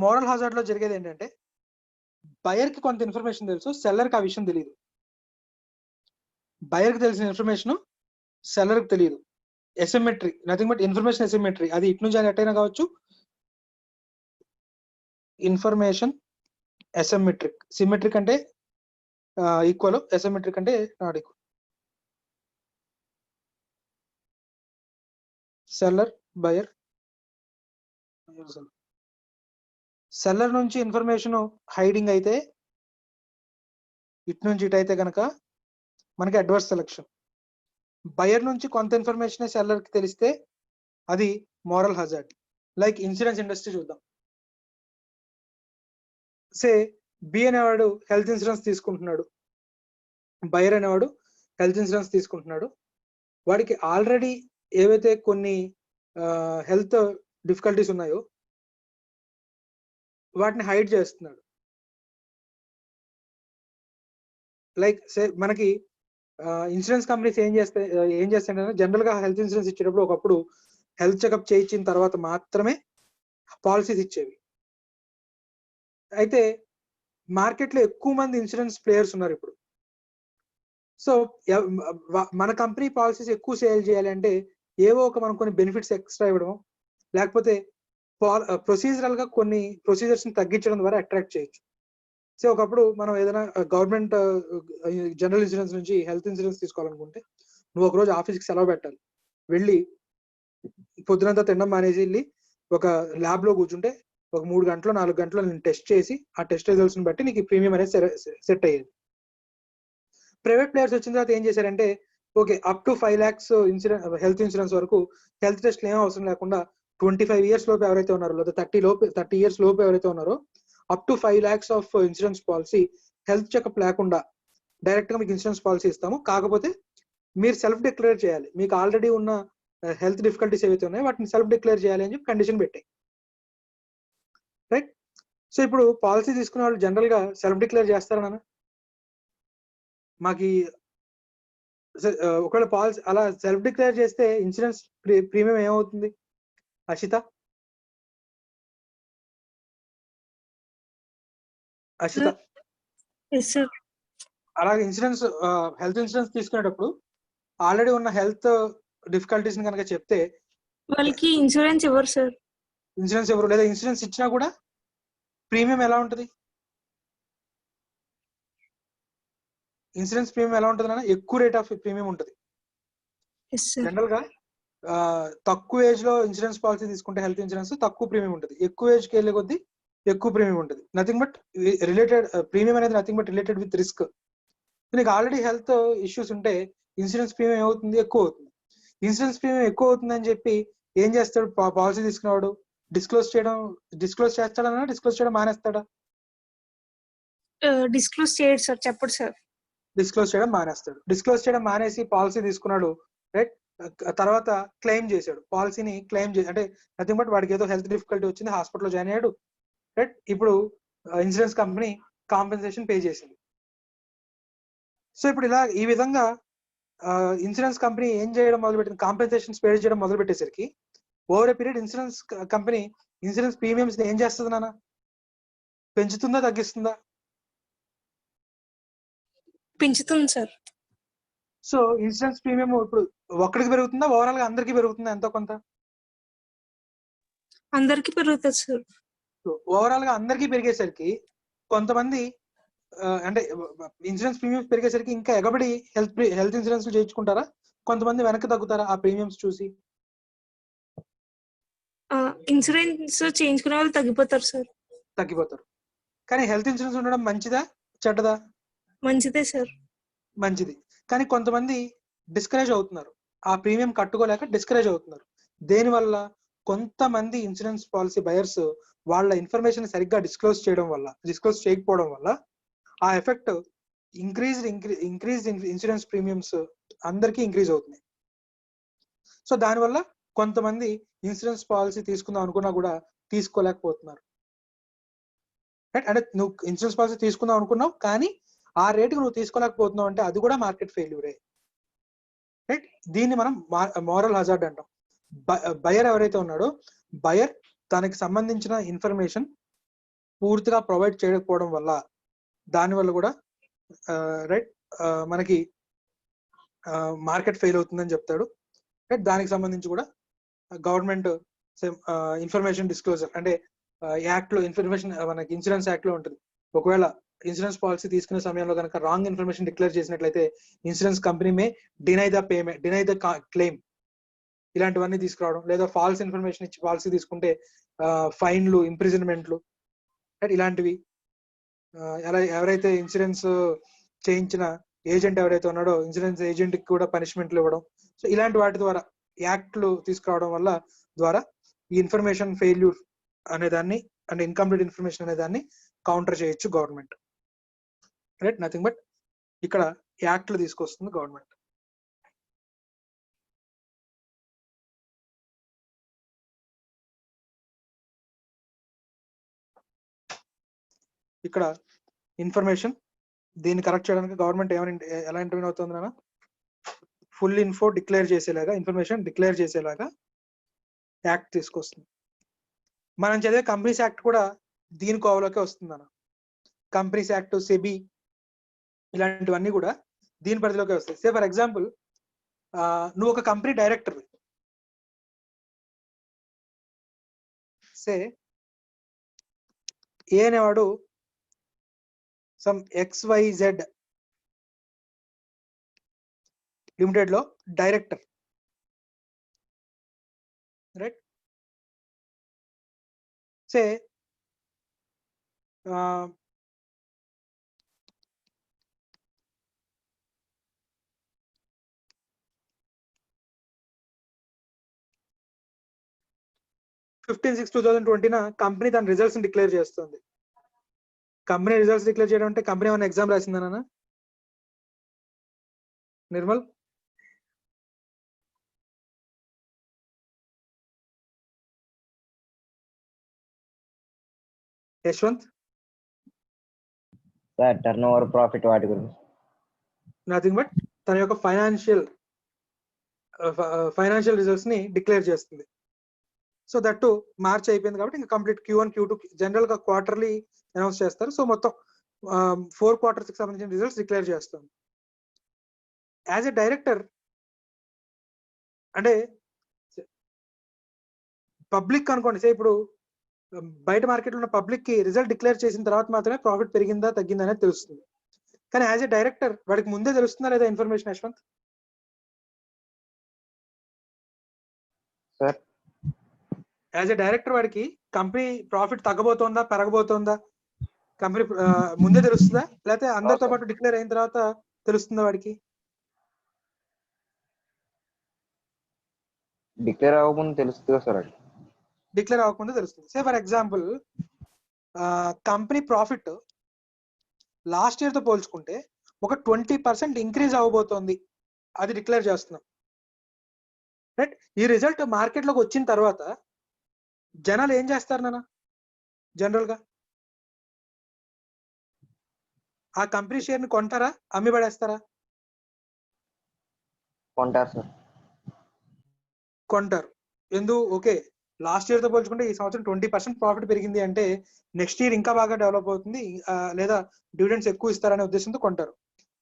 Moral hazard లో జరిగేది ఏంటంటే బయర్ కి కొంత ఇన్ఫర్మేషన్ తెలుసు, సెల్లర్ కి ఆ విషయం తెలియదు. బయర్ కి తెలిసిన ఇన్ఫర్మేషన్ సెల్లర్ కి తెలియదు. Asymmetry, nothing but information asymmetry. అది ఇటు నుంచి ఎట్టయినా కావచ్చు. Information asymmetric. సిమెట్రిక్ అంటే ఈక్వల్, ఎసిమెట్రిక్ అంటే not equal. Seller, buyer. Seller నుంచి ఇన్ఫర్మేషన్ హైడింగ్ అయితే, ఇటు నుంచి ఇటు అయితే కనుక మనకి అడ్వర్స్ సెలక్షన్. బయర్ నుంచి కొంత ఇన్ఫర్మేషన్ సెల్లర్ కి తెలిస్తే అది moral hazard. Like insurance industry చూద్దాం. సే బి అనేవాడు హెల్త్ ఇన్సూరెన్స్ తీసుకుంటున్నాడు, బయర్ అనేవాడు హెల్త్ ఇన్సూరెన్స్ తీసుకుంటున్నాడు. వాడికి ఆల్రెడీ ఏవైతే కొన్ని హెల్త్ డిఫికల్టీస్ ఉన్నాయో వాటిని హైడ్ చేస్తున్నాడు. లైక్ సే మనకి ఇన్సూరెన్స్ కంపెనీస్ ఏం చేస్తాయంటే జనరల్ గా హెల్త్ ఇన్సూరెన్స్ ఇచ్చేటప్పుడు ఒకప్పుడు హెల్త్ చెకప్ చేయించిన తర్వాత మాత్రమే పాలసీస్ ఇచ్చేవి. అయితే మార్కెట్ లో ఎక్కువ మంది ఇన్సూరెన్స్ ప్లేయర్స్ ఉన్నారు ఇప్పుడు. సో మన కంపెనీ పాలసీస్ ఎక్కువ సేల్ చేయాలి అంటే ఏవో ఒక మనం కొన్ని బెనిఫిట్స్ ఎక్స్ట్రా ఇవ్వడం, లేకపోతే ప్రొసీజరల్ గా కొన్ని ప్రొసీజర్స్ ని తగ్గించడం ద్వారా అట్రాక్ట్ చేయొచ్చు. సో ఒకప్పుడు మనం ఏదైనా గవర్నమెంట్ జనరల్ ఇన్సూరెన్స్ నుంచి హెల్త్ ఇన్సూరెన్స్ తీసుకోవాలనుకుంటే నువ్వు ఒకరోజు ఆఫీస్కి సెలవు పెట్టాలి, వెళ్ళి పొద్దునంతా తినడం మానేసి వెళ్ళి ఒక ల్యాబ్ లో కూర్చుంటే ఒక 3 గంటలు 4 గంటలు నేను టెస్ట్ చేసి ఆ టెస్ట్ రిజల్ట్స్ ని బట్టి నీకు ప్రీమియం అనేది సెట్ అయ్యేది. ప్రైవేట్ ప్లేయర్స్ వచ్చిన తర్వాత ఏం చేశారంటే okay up to 5 lakhs insurance health insurance వరకు హెల్త్ టెస్ట్లు ఏం అవసరం లేకుండా 25 years లోపు ఎవరైతే ఉన్నారో లేదా 30 years లోపు ఎవరైతే ఉన్నారో up to 5 lakhs of insurance policy health checkup లేకుండా డైరెక్ట్ గా మీకు ఇన్సూరెన్స్ పాలసీ ఇస్తాము. కాకపోతే మీరు సెల్ఫ్ డిక్లేర్ చేయాలి, మీకు ఆల్రెడీ ఉన్న హెల్త్ డిఫికల్టీస్ ఏవైతే ఉన్నాయో వాటిని సెల్ఫ్ డిక్లేర్ చేయాలి అని చెప్పి కండిషన్ పెట్టాయి. రైట్. సో ఇప్పుడు పాలసీ తీసుకునే వాళ్ళు జనరల్ గా సెల్ఫ్ డిక్లేర్ చేస్తారన్నా మాకు ఒకవేళ పాలసీ అలా సెల్ఫ్ డిక్లేర్ చేస్తే ఇన్సూరెన్స్ ప్రీమియం ఏమవుతుంది అషిత? అషిత అలాగే ఇన్సూరెన్స్ హెల్త్ ఇన్సూరెన్స్ తీసుకునేటప్పుడు ఆల్రెడీ ఉన్న హెల్త్ డిఫికల్టీస్ కనుక చెప్తే వాళ్ళకి ఇన్సూరెన్స్ ఇవ్వరు సార్. ఇన్సూరెన్స్ ఎవరు లేదా ఇన్సూరెన్స్ ఇచ్చినా కూడా ప్రీమియం ఎలా ఉంటుంది? ఇన్సూరెన్స్ ప్రీమియం ఎలా ఉంటుంది అన్న ఎక్కువ రేట్ ఆఫ్ ప్రీమియం ఉంటుంది. జనరల్ గా తక్కువ ఏజ్ లో ఇన్సూరెన్స్ పాలసీ తీసుకుంటే హెల్త్ ఇన్సూరెన్స్ తక్కువ ప్రీమియం ఉంటుంది, ఎక్కువ ఏజ్ కి వెళ్ళే కొద్దీ ఎక్కువ ప్రీమియం ఉంటుంది. నథింగ్ బట్ రిలేటెడ్ ప్రీమియం అనేది nothing but related with risk. నీకు ఆల్రెడీ హెల్త్ ఇష్యూస్ ఉంటే ఇన్సూరెన్స్ ప్రీమియం ఏమవుతుంది? ఎక్కువ అవుతుంది. ఇన్సూరెన్స్ ప్రీమియం ఎక్కువ అవుతుంది అని చెప్పి ఏం చేస్తాడు పాలసీ తీసుకునేవాడు? డిస్క్లోజ్ చేస్తాడన్నా డిస్క్లోజ్ చేయడం మానేస్తాడా? డిస్క్లోజ్ చేయడు సార్, చెప్పడు సార్. డిస్క్లోజ్ చేయడం మానేస్తాడు. డిస్క్లోజ్ చేయడం మానేసి పాలసీ తీసుకున్నాడు, రైట్. తర్వాత క్లెయిమ్ చేశాడు, పాలసీని క్లెయిమ్ చేసి అంటే నథింగ్ బట్ వాడికి ఏదో హెల్త్ డిఫికల్టీ వచ్చింది, హాస్పిటల్లో జాయిన్ అయ్యాడు, రైట్. ఇప్పుడు ఇన్సూరెన్స్ కంపెనీ కాంపెన్సేషన్ పే చేసింది. సో ఇప్పుడు ఇలా ఈ విధంగా ఇన్సూరెన్స్ కంపెనీ ఏం చేయడం మొదలుపెట్టింది? కాంపెన్సేషన్ పే చేయడం మొదలు పెట్టేసరికి over a period insurance company insurance premiums ఏం చేస్తుంది నాన్న? పెంచుతుందా తగ్గిస్తుందా? పెంచుతుంది సార్. సో ఇన్సూరెన్స్ ప్రీమియం ఇప్పుడు ఒక్కడికి పెరుగుతుందా, ఓవరాల్ గా అందరికీ పెరుగుతుందా? ఎంతో కొంత అందరికి పెరుగుతుంది సార్. ఓవరాల్ గా అందరికీ పెరిగేసరికి కొంతమంది అంటే ఇన్సూరెన్స్ ప్రీమియమ్స్ పెరిగేసరికి ఇంకా ఎగబడి హెల్త్ ఇన్సూరెన్స్ చేయించుకుంటారా, కొంతమంది వెనక్కి తగ్గుతారా ఆ ప్రీమియమ్స్ చూసి? ఇన్సూరెన్స్ చేయించుకునే వాళ్ళు తగ్గిపోతారు సార్. తగ్గిపోతారు. కానీ హెల్త్ ఇన్సూరెన్స్ ఉండడం మంచిదా చెడ్డదా? మంచిదే సార్. మంచిది. కానీ కొంతమంది డిస్కరేజ్ అవుతున్నారు, ఆ ప్రీమియం కట్టుకోలేక డిస్కరేజ్ అవుతున్నారు. దేనివల్ల? కొంతమంది ఇన్సూరెన్స్ పాలసీ బయర్స్ వాళ్ళ ఇన్ఫర్మేషన్ సరిగ్గా డిస్క్లోజ్ చేయకపోవడం వల్ల ఆ ఎఫెక్ట్ ఇంక్రీజ్ ఇన్సూరెన్స్ ప్రీమియమ్స్ అందరికీ ఇంక్రీజ్ అవుతుంది. సో దానివల్ల కొంతమంది ఇన్సూరెన్స్ పాలసీ తీసుకుందాం అనుకున్నా కూడా తీసుకోలేకపోతున్నారు. రైట్? అంటే నువ్వు ఇన్సూరెన్స్ పాలసీ తీసుకుందాం అనుకున్నావు కానీ ఆ రేటుకు నువ్వు తీసుకోలేకపోతున్నావు అంటే అది కూడా మార్కెట్ ఫెయిల్యూరే. రైట్? దీన్ని మనం మోరల్ హజార్డ్ అంటాం. బయర్ ఎవరైతే ఉన్నాడో బయర్ తనకి సంబంధించిన ఇన్ఫర్మేషన్ పూర్తిగా ప్రొవైడ్ చేయకపోవడం వల్ల దానివల్ల కూడా రైట్ మనకి మార్కెట్ ఫెయిల్ అవుతుందని చెప్తాడు. రైట్? దానికి సంబంధించి కూడా గవర్నమెంట్ ఇన్ఫర్మేషన్ డిస్క్లోజర్ అంటే యాక్ట్ లో ఇన్ఫర్మేషన్ మనకి ఇన్సూరెన్స్ యాక్ట్ లో ఉంటుంది. ఒకవేళ ఇన్సూరెన్స్ పాలసీ తీసుకునే సమయంలో కనుక రాంగ్ ఇన్ఫర్మేషన్ డిక్లేర్ చేసినట్లయితే insurance company May deny the claim, ఇలాంటివన్నీ తీసుకురావడం. లేదా ఫాల్స్ ఇన్ఫర్మేషన్ ఇచ్చి పాలసీ తీసుకుంటే ఫైన్లు, ఇంప్రిజన్మెంట్లు, ఇలాంటివి. ఎవరైతే ఇన్సూరెన్స్ చేయించిన ఏజెంట్ ఎవరైతే ఉన్నాడో ఇన్సూరెన్స్ ఏజెంట్ కి కూడా పనిష్మెంట్లు ఇవ్వడం. సో ఇలాంటి వాటి ద్వారా యాక్ట్లు తీసుకురావడం వల్ల ద్వారా ఈ ఇన్ఫర్మేషన్ ఫెయిల్యూర్ అనే దాన్ని అంటే ఇన్కంప్లీట్ ఇన్ఫర్మేషన్ అనే దాన్ని కౌంటర్ చేయొచ్చు గవర్నమెంట్. రైట్? నథింగ్ బట్ ఇక్కడ యాక్ట్లు తీసుకొస్తుంది గవర్నమెంట్. ఇక్కడ ఇన్ఫర్మేషన్ దీన్ని కరెక్ట్ చేయడానికి గవర్నమెంట్ ఎలా ఇంటర్వ్యూ అవుతుంది అన్న, ఫుల్ ఇన్ఫో డిక్లేర్ చేసేలాగా, ఇన్ఫర్మేషన్ డిక్లేర్ చేసేలాగా యాక్ట్ తీసుకొస్తుంది. మనం చదివే కంపెనీస్ యాక్ట్ కూడా దీని కోవలోకే వస్తుంది అన్న. కంపెనీస్ యాక్ట్, సెబీ ఇలాంటివన్నీ కూడా దీని పరిధిలోకే వస్తాయి. సే ఫర్ ఎగ్జాంపుల్ నువ్వు ఒక కంపెనీ డైరెక్టర్, సే ఏ అనేవాడు సమ్ XYZ లిమిటెడ్ లో డైరెక్టర్. రైట్? సే కంపెనీ తన రిజల్ట్స్ డిక్లేర్ చేస్తుంది. కంపెనీ రిజల్ట్స్ డిక్లేర్ చేయడం అంటే కంపెనీ ఏమైనా ఎగ్జామ్ రాసిందనా Nirmal? Yashwant? Sir turnover, profit వాటి గురించి. నథింగ్ బట్ తన యొక్క ఫైనాన్షియల్ రిజల్ట్స్ ని డిక్లేర్ చేస్తుంది. సో దట్టు మార్చ్ అయిపోయింది కాబట్టి ఇంకా కంప్లీట్ Q1 Q2 జనరల్ గా క్వార్టర్లీ అనౌన్స్ చేస్తారు. సో మొత్తం 4 క్వార్టర్స్ కి సంబంధించిన రిజల్ట్స్ డిక్లేర్ చేస్తాం. యాజ్ ఎ డైరెక్టర్ అంటే పబ్లిక్ అనుకోండి, సే ఇప్పుడు బయట మార్కెట్లో ఉన్న పబ్లిక్ కి రిజల్ట్ డిక్లేర్ చేసిన తర్వాత మాత్రమే ప్రాఫిట్ పెరిగిందా తగ్గిందా అనేది తెలుస్తుంది. కానీ యాజ్ ఎ డైరెక్టర్ వాడికి ముందే తెలుస్తుందా లేదా information Yashwant? Sir as a director వాడికి కంపెనీ ప్రాఫిట్ తగ్గబోతోందా పెరగబోతోందా కంపెనీ ముందే తెలుస్తుందా, లేకపోతే అందరితో పాటు డిక్లేర్ అయిన తర్వాత తెలుస్తుందా వాడికి? డిక్లేర్ అవ్వకముందు తెలుస్తుంది సార్. అది డిక్లేర్ అవ్వకుండా తెలుస్తుంది. Say for example company profit last year తో పోల్చుకుంటే ఒక 20% ఇంక్రీజ్ అవ్వబోతోంది, అది డిక్లేర్ చేస్తున్నాం. రైట్? ఈ రిజల్ట్ మార్కెట్ లోకి వచ్చిన తర్వాత జనాలు ఏం చేస్తారు నాన్న? జనరల్ గా ఆ కంపెనీ షేర్ ని కొంటారా, అమ్మి పడేస్తారా? కొంటారు సార్. కొంటారు. ఓకే లాస్ట్ ఇయర్ తో పోల్చుకుంటే ఈ సంవత్సరం 20% ప్రాఫిట్ పెరిగింది అంటే నెక్స్ట్ ఇయర్ ఇంకా బాగా డెవలప్ అవుతుంది లేదా డివిడెండ్స్ ఎక్కువ ఇస్తారనే ఉద్దేశంతో కొంటారు.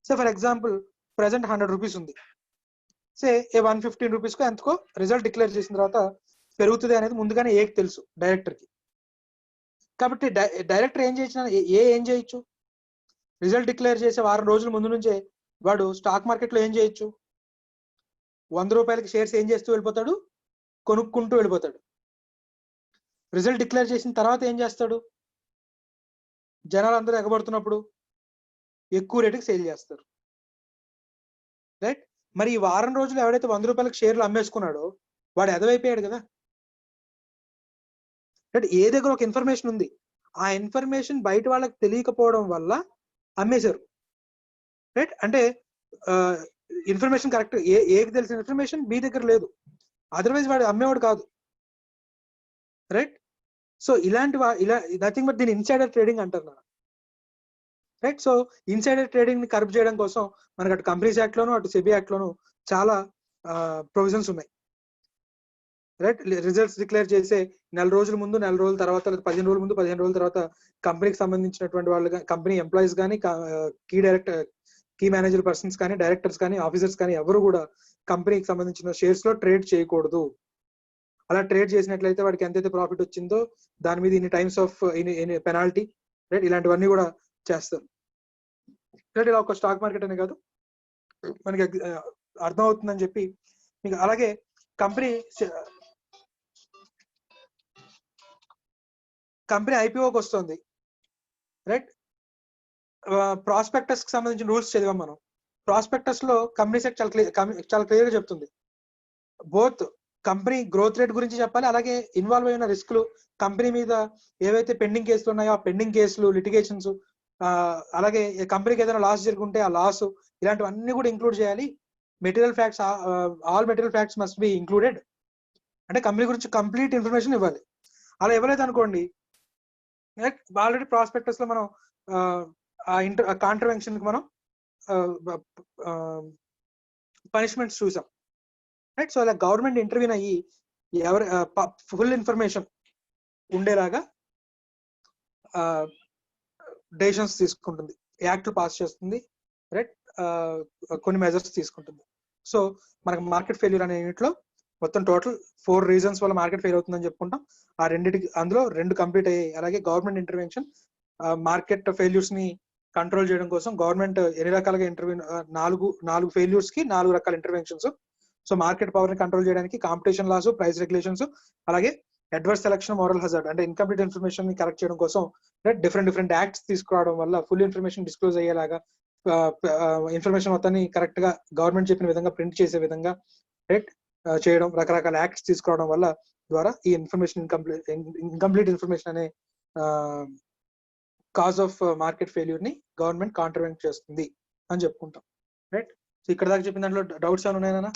So for example present 100 rupees ఉంది, సే 115 రూపీస్ కు ఎంతకో రిజల్ట్ డిక్లేర్ చేసిన తర్వాత పెరుగుతుంది అనేది ముందుగానే ఏకి తెలుసు డైరెక్టర్ కి. కాబట్టి డైరెక్టర్ ఏం చేసిన ఏం చేయొచ్చు, రిజల్ట్ డిక్లేర్ చేసే వారం రోజుల ముందు నుంచే వాడు స్టాక్ మార్కెట్ లో ఏం చేయొచ్చు, 100 రూపాయలకి షేర్స్ ఏం చేస్తూ వెళ్ళిపోతాడు, కొనుక్కుంటూ వెళ్ళిపోతాడు. రిజల్ట్ డిక్లేర్ చేసిన తర్వాత ఏం చేస్తాడు, జనాలు అందరూ ఎగబడుతున్నప్పుడు ఎక్కువ రేటుకి సేల్ చేస్తారు. రైట్. మరి ఈ వారం రోజులు ఎవడైతే 100 రూపాయలకి షేర్లు అమ్మేసుకున్నాడో వాడు ఎదవైపోయాడు కదా. రైట్. ఏ దగ్గర ఒక ఇన్ఫర్మేషన్ ఉంది, ఆ ఇన్ఫర్మేషన్ బయట వాళ్ళకి తెలియకపోవడం వల్ల అమ్మేశారు. రైట్. అంటే ఇన్ఫర్మేషన్ కరెక్ట్, ఏకి తెలిసిన ఇన్ఫర్మేషన్ బి దగ్గర లేదు, అదర్వైజ్ వాడు అమ్మేవాడు కాదు. రైట్. సో ఇలాంటి ఇలా నథింగ్ బట్ దీని ఇన్సైడర్ ట్రేడింగ్ అంటారు. రైట్. సో ఇన్సైడర్ ట్రేడింగ్ ని కర్బ్ చేయడం కోసం మనకు అటు కంపెనీస్ యాక్ట్ లోను అటు సెబీ యాక్ట్ లోను చాలా ప్రొవిజన్స్ ఉన్నాయి. రైట్. రిజల్ట్స్ డిక్లేర్ చేసే 4 రోజుల ముందు, 4 రోజుల తర్వాత, 15 రోజుల ముందు, 15 రోజుల తర్వాత కంపెనీకి సంబంధించినటువంటి వాళ్ళు, కంపెనీ ఎంప్లాయీస్ కానీ, కీ మేనేజర్ పర్సన్స్ కానీ, డైరెక్టర్స్ కానీ, ఆఫీసర్స్ కానీ ఎవరు కూడా కంపెనీకి సంబంధించిన షేర్స్ లో ట్రేడ్ చేయకూడదు. అలా ట్రేడ్ చేసినట్లయితే వాడికి ఎంతైతే ప్రాఫిట్ వచ్చిందో దాని మీద ఇన్ని టైమ్స్ ఆఫ్ పెనాల్టీ, రైట్, ఇలాంటివన్నీ కూడా చేస్తారు. రైట్. ఇలా ఒక స్టాక్ మార్కెట్ అనే కాదు, మనకి అర్థం అవుతుందని చెప్పి మీకు. అలాగే కంపెనీ ఐపీఓకి వస్తుంది. రైట్. ప్రాస్పెక్టస్ కి సంబంధించిన రూల్స్ చదివాం మనం. ప్రాస్పెక్టస్ లో కంపెనీ సెక్ట్ చాలా క్లియర్ గా చెప్తుంది. బోత్ కంపెనీ గ్రోత్ రేట్ గురించి చెప్పాలి, అలాగే ఇన్వాల్వ్ అయిన రిస్క్లు, కంపెనీ మీద ఏవైతే పెండింగ్ కేసులు ఉన్నాయో ఆ పెండింగ్ కేసులు, లిటిగేషన్స్, అలాగే కంపెనీకి ఏదైనా లాస్ జరుగుంటే ఆ లాస్, ఇలాంటివన్నీ కూడా ఇంక్లూడ్ చేయాలి. Material facts, all material facts must be included. అంటే కంపెనీ గురించి కంప్లీట్ ఇన్ఫర్మేషన్ ఇవ్వాలి. అలా ఇవ్వలేదు అనుకోండి, ఆల్రెడీ ప్రాస్పెక్టస్ లో మనం కాంట్రవెన్షన్ కి మనం పనిష్మెంట్స్ చూసాం. రైట్. సో అలా గవర్నమెంట్ ఇంటర్వ్యూన్ అయ్యి ఎవరి ఫుల్ ఇన్ఫర్మేషన్ ఉండేలాగా డెసిషన్స్ తీసుకుంటుంది, యాక్ట్ పాస్ చేస్తుంది. రైట్. కొన్ని మెజర్స్ తీసుకుంటుంది. సో మనకు మార్కెట్ ఫెయిల్యూర్ అనే యూనిట్ లో మొత్తం టోటల్ 4 రీజన్స్ వల్ల మార్కెట్ ఫెయిల్ అవుతుందని చెప్పుకుంటాం. ఆ రెండింటికి అందులో 2 కంప్లీట్ అయ్యాయి. అలాగే గవర్నమెంట్ ఇంటర్వెన్షన్ మార్కెట్ ఫెయిల్యూర్స్ ని కంట్రోల్ చేయడం కోసం గవర్నమెంట్ ఎన్ని రకాలుగా నాలుగు ఫెయిల్యూర్స్ కి 4 రకాల ఇంటర్వెన్షన్స్. సో మార్కెట్ పవర్ ని కంట్రోల్ చేయడానికి కాంపిటీషన్ లాస్, ప్రైస్ రెగ్యులేషన్స్, అలాగే అడ్వర్స్ సెలక్షన్, మోరల్ హజార్డ్ అంటే ఇన్కంప్లీట్ ఇన్ఫర్మేషన్ ని కరెక్ట్ చేయడం కోసం డిఫరెంట్ యాక్ట్స్ తీసుకురావడం వల్ల ఫుల్ ఇన్ఫర్మేషన్ డిస్క్లోజ్ అయ్యేలాగా, ఇన్ఫర్మేషన్ మొత్తాన్ని కరెక్ట్ గా గవర్నమెంట్ చెప్పిన విధంగా ప్రింట్ చేసే విధంగా రైట్ చేయడం, రకరకాల యాక్ట్స్ తీసుకురావడం వల్ల ద్వారా ఈ ఇన్ఫర్మేషన్ ఇన్కంప్లీట్ ఇన్ఫర్మేషన్ అనే కాజ్ ఆఫ్ మార్కెట్ ఫెయిల్యూర్ ని గవర్నమెంట్ కాంట్రవెంట్ చేస్తుంది అని చెప్పుకుంటాం. రైట్. సో ఇక్కడ దాకా చెప్పిన దాంట్లో డౌట్స్ ఏమైనా ఉన్నాయన్నా?